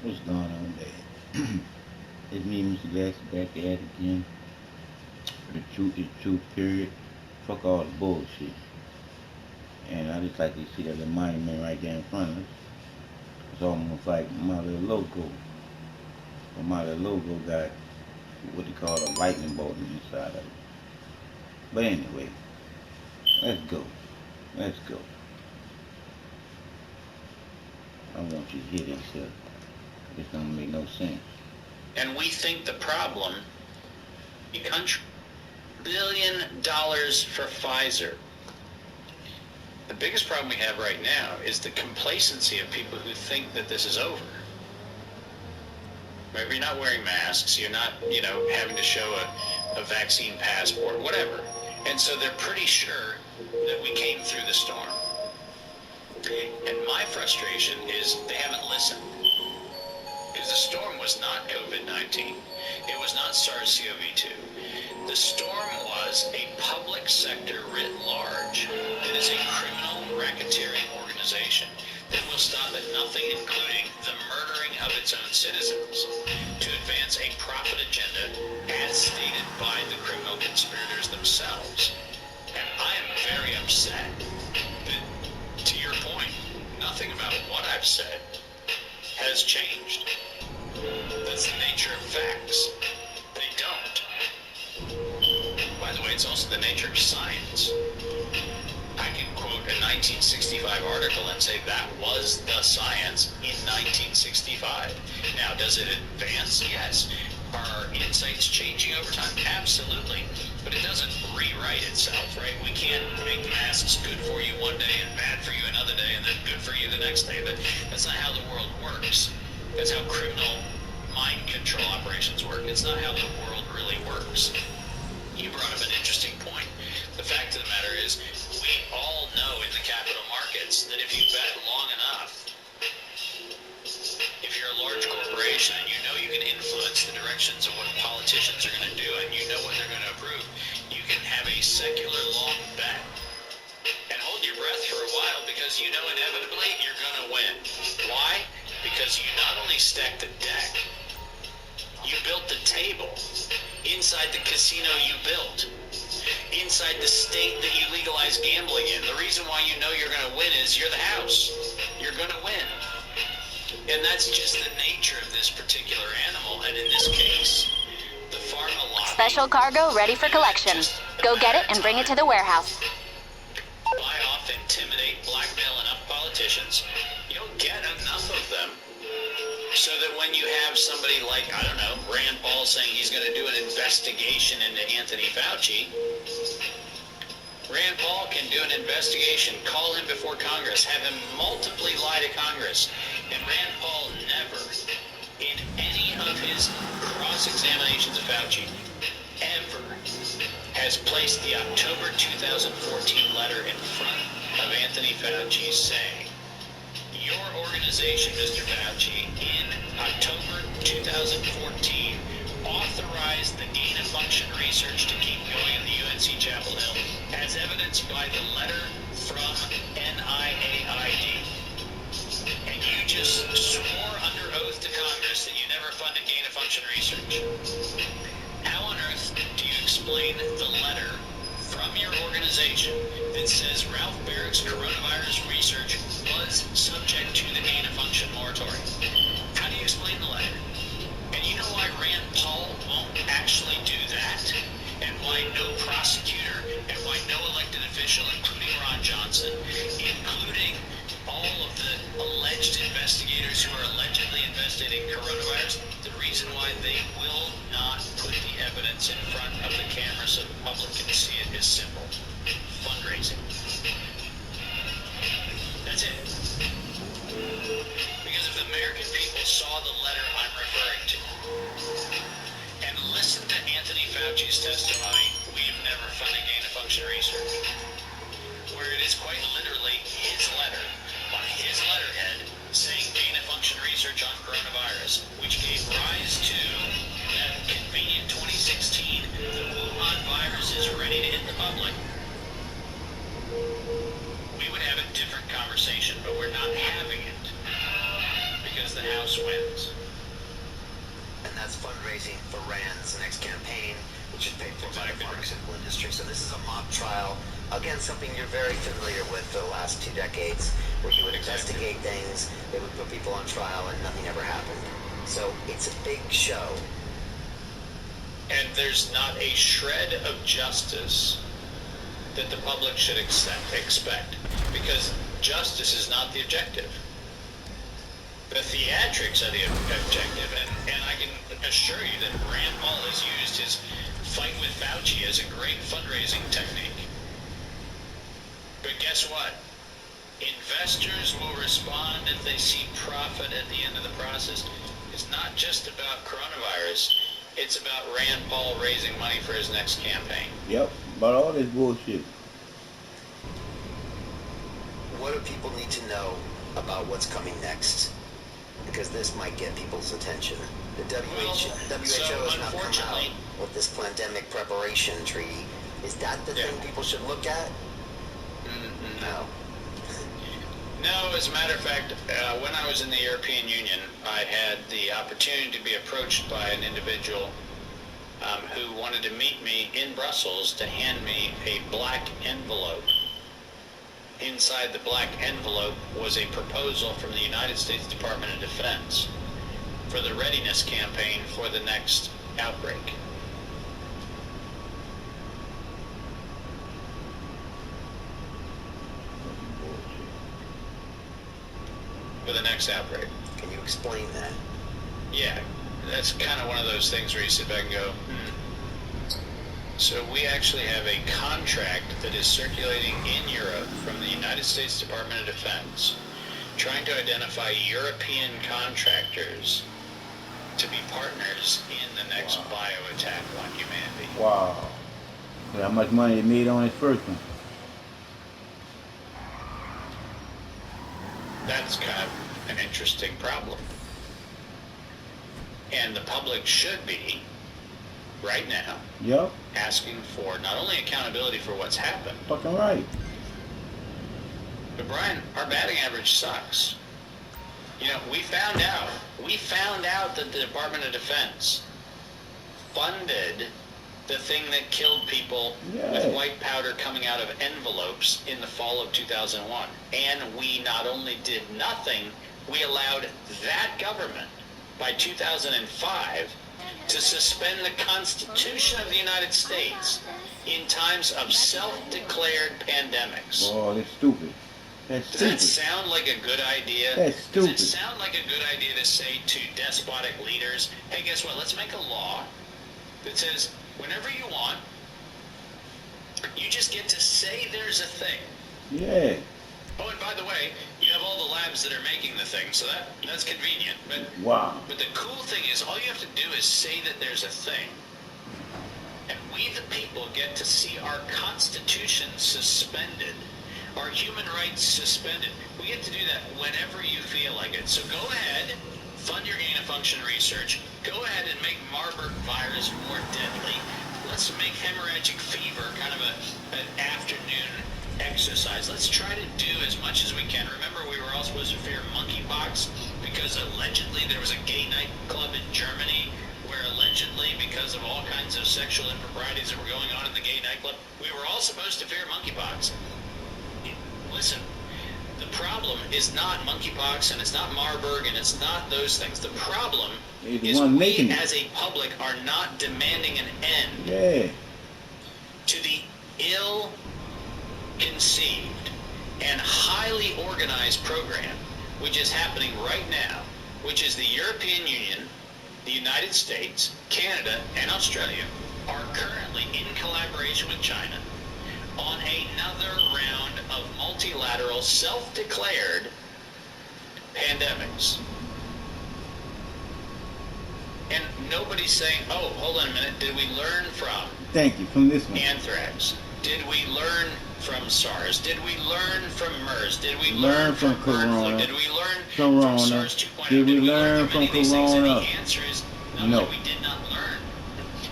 What's going on, there? It's me, Mr. Glass, back at it again. The truth is truth, period. Fuck all the bullshit. And I just like to see that little monument right there in front of us. It's almost like my little logo. But my little logo got what they call a lightning bolt inside of it. But anyway, let's go. Let's go. I want you to hear this here. This don't make no sense. And we think the problem, the country, $1 billion for Pfizer. The biggest problem we have right now is the complacency of people who think that this is over. Maybe you're not wearing masks, you're not, having to show a vaccine passport, whatever. And so they're pretty sure that we came through the storm. And my frustration is they haven't listened. Because the storm was not COVID-19. It was not SARS-CoV-2. The storm was a public sector writ large that is a criminal racketeering organization that will stop at nothing, including the murdering of its own citizens, to advance a profit agenda as stated by the criminal conspirators themselves. And I am very upset that, to your point, nothing about what I've said has changed. That's the nature of facts. They don't. By the way, it's also the nature of science. I can quote a 1965 article and say that was the science in 1965. Now, does it advance? Yes. Are insights changing over time? Absolutely. But it doesn't rewrite itself, right? We can't make masks good for you one day and bad for you another day and then good for you the next day. That's not how the world works. That's how criminal mind control operations work. It's not how the world really works. You brought up an interesting point. The fact of the matter is, we all know in the capital markets that if you bet long enough, if you're a large corporation and you know you can influence the directions of what politicians are going to do and you know what they're going to approve, you can have a secular long bet and hold your breath for a while because you know inevitably you're going to win. Why? Because you not only stacked the deck, you built the table inside the casino you built, inside the state that you legalized gambling in. The reason why you know you're going to win is you're the house. You're going to win. And that's just the nature of this particular animal. And in this case, the pharma lobby... Special cargo ready for collection. Go get it and bring it to the warehouse. Buy off, intimidate, blackmail enough politicians. You'll get enough of them so that when you have somebody like, I don't know, Rand Paul saying he's going to do an investigation into Anthony Fauci, Rand Paul can do an investigation, call him before Congress, have him multiply lie to Congress, and Rand Paul never, in any of his cross-examinations of Fauci, ever has placed the October 2014 letter in front of Anthony Fauci saying, your organization, Mr. Fauci, in October 2014, authorized the gain-of-function research to keep going in the UNC Chapel Hill, as evidenced by the letter from NIAID. And you just swore under oath to Congress that you never funded gain-of-function research. How on earth do you explain the letter from your organization that says Ralph Barrett's coronavirus research was subject to the gain-of-function moratorium? How do you explain the letter? And you know why Rand Paul won't actually do that? And why no prosecutor and why no elected official, including Ron Johnson, including all of the alleged investigators who are allegedly investigating coronavirus, the reason why they will not put the evidence in front of the camera so the public can see it is simple. Fundraising. That's it. Because if the American people saw the letter I'm referring to and listened to Anthony Fauci's testimony, we have never funded gain-of-function research, where it is quite literally his letter on his letterhead saying gain-of-function research on coronavirus, which gave rise to that convenient 2016, the Wuhan virus is ready to hit the public. We would have a different conversation, but we're not having it. because the House wins. And that's fundraising for Rand's next campaign, which is paid for by the pharmaceutical industry. So this is a mock trial against something you're very familiar with for the last 2 decades, where you would investigate things, they would put people on trial, and nothing ever happened. So it's a big show. And there's not a shred of justice that the public should expect, because justice is not the objective. The theatrics are the objective, and I can assure you that Rand Paul has used his fight with Fauci as a great fundraising technique. But guess what? Investors will respond if they see profit at the end of the process. It's not just about coronavirus. It's about Rand Paul raising money for his next campaign. Yep, about all this bullshit. What do people need to know about what's coming next? Because this might get people's attention. The WHO has not come out with this pandemic preparation treaty. Is that the thing people should look at? No. No, as a matter of fact, when I was in the European Union, I had the opportunity to be approached by an individual who wanted to meet me in Brussels to hand me a black envelope. Inside the black envelope was a proposal from the United States Department of Defense for the readiness campaign for the next outbreak. For the next outbreak. Can you explain that? Yeah, that's kind of one of those things where you sit back and go, So we actually have a contract that is circulating in Europe from the United States Department of Defense, trying to identify European contractors to be partners in the next bio-attack on humanity. Wow. So how much money it made on his first one? That's kind of an interesting problem. And the public should be, right now, Yep. asking for not only accountability for what's happened, Fucking right. but Brian, our batting average sucks. You know, we found out that the Department of Defense funded the thing that killed people with white powder coming out of envelopes in the fall of 2001. And we not only did nothing, we allowed that government by 2005 to suspend the Constitution of the United States in times of self-declared pandemics. Oh, that's stupid. That's Does stupid. that sound like a good idea? That's stupid. Does it sound like a good idea to say to despotic leaders, hey, guess what, let's make a law that says whenever you want, you just get to say there's a thing. Yeah. Oh, and by the way, you have all the labs that are making the thing, so that's convenient. But the cool thing is, all you have to do is say that there's a thing. And we, the people, get to see our Constitution suspended, our human rights suspended. We get to do that whenever you feel like it. So go ahead, fund your gain-of-function research. Go ahead and make Marburg virus more deadly. Let's make hemorrhagic fever kind of an afternoon exercise. Let's try to do as much as we can. Remember, we were all supposed to fear monkeypox because allegedly there was a gay nightclub in Germany where allegedly, because of all kinds of sexual improprieties that were going on in the gay nightclub, we were all supposed to fear monkeypox. Listen, the problem is not monkeypox, and it's not Marburg, and it's not those things. The problem is we as a public are not demanding an end to the ill-conceived and highly organized program which is happening right now, which is the European Union, the United States, Canada, and Australia are currently in collaboration with China on another round of multilateral self-declared pandemics. And nobody's saying, oh, hold on a minute, did we learn from from this one. Anthrax? Did we learn from SARS? Did we learn from MERS? Did we learn from Corona? Did we learn from SARS 2.0? Did we learn from Corona? The answer is no. We did not learn.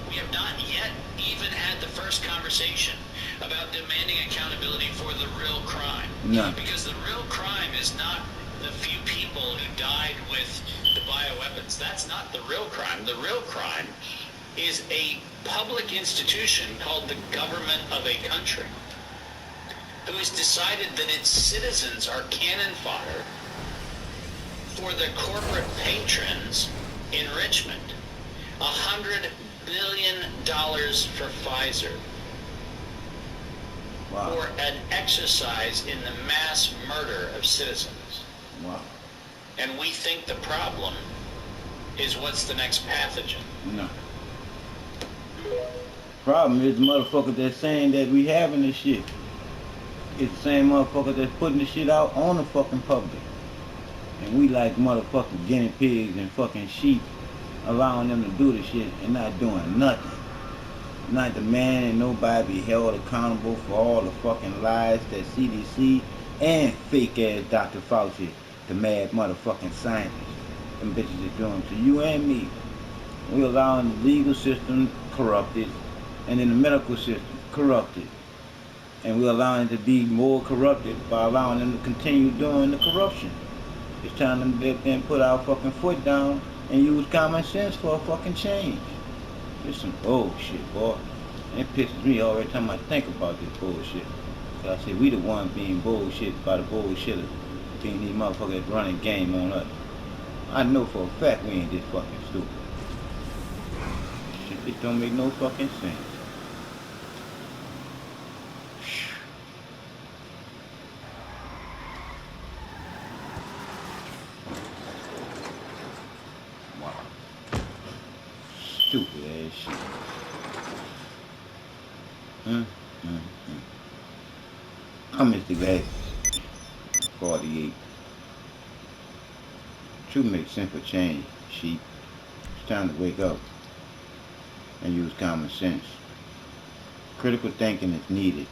We have not yet even had the first conversation about demanding accountability for the real crime. No. Because the real crime is not the few people who died with the bioweapons. That's not the real crime. The real crime is a public institution called the government of a country who has decided that its citizens are cannon fodder for the corporate patrons' enrichment. $100 billion for Pfizer. Wow. For an exercise in the mass murder of citizens. Wow. And we think the problem is what's the next pathogen. No. Problem is the motherfuckers that's saying that we having this shit. It's the same motherfucker that's putting the shit out on the fucking public. And we like motherfucking guinea pigs and fucking sheep, allowing them to do the shit and not doing nothing. Not demanding nobody be held accountable for all the fucking lies that CDC and fake ass Dr. Fauci, the mad motherfucking scientists, them bitches is doing to you and me. We allowing the legal system corrupted and then the medical system corrupted. And we're allowing it to be more corrupted by allowing them to continue doing the corruption. It's time to let them put our fucking foot down and use common sense for a fucking change. It's some bullshit, boy. And it pisses me off every time I think about this bullshit. So I say we the ones being bullshit by the bullshitters, being these motherfuckers running game on us. I know for a fact we ain't this fucking stupid. Shit, it don't make no fucking sense. Stupid ass shit. I'm Mr. Glasses. 48. Truth makes sense for change, sheep. It's time to wake up and use common sense. Critical thinking is needed.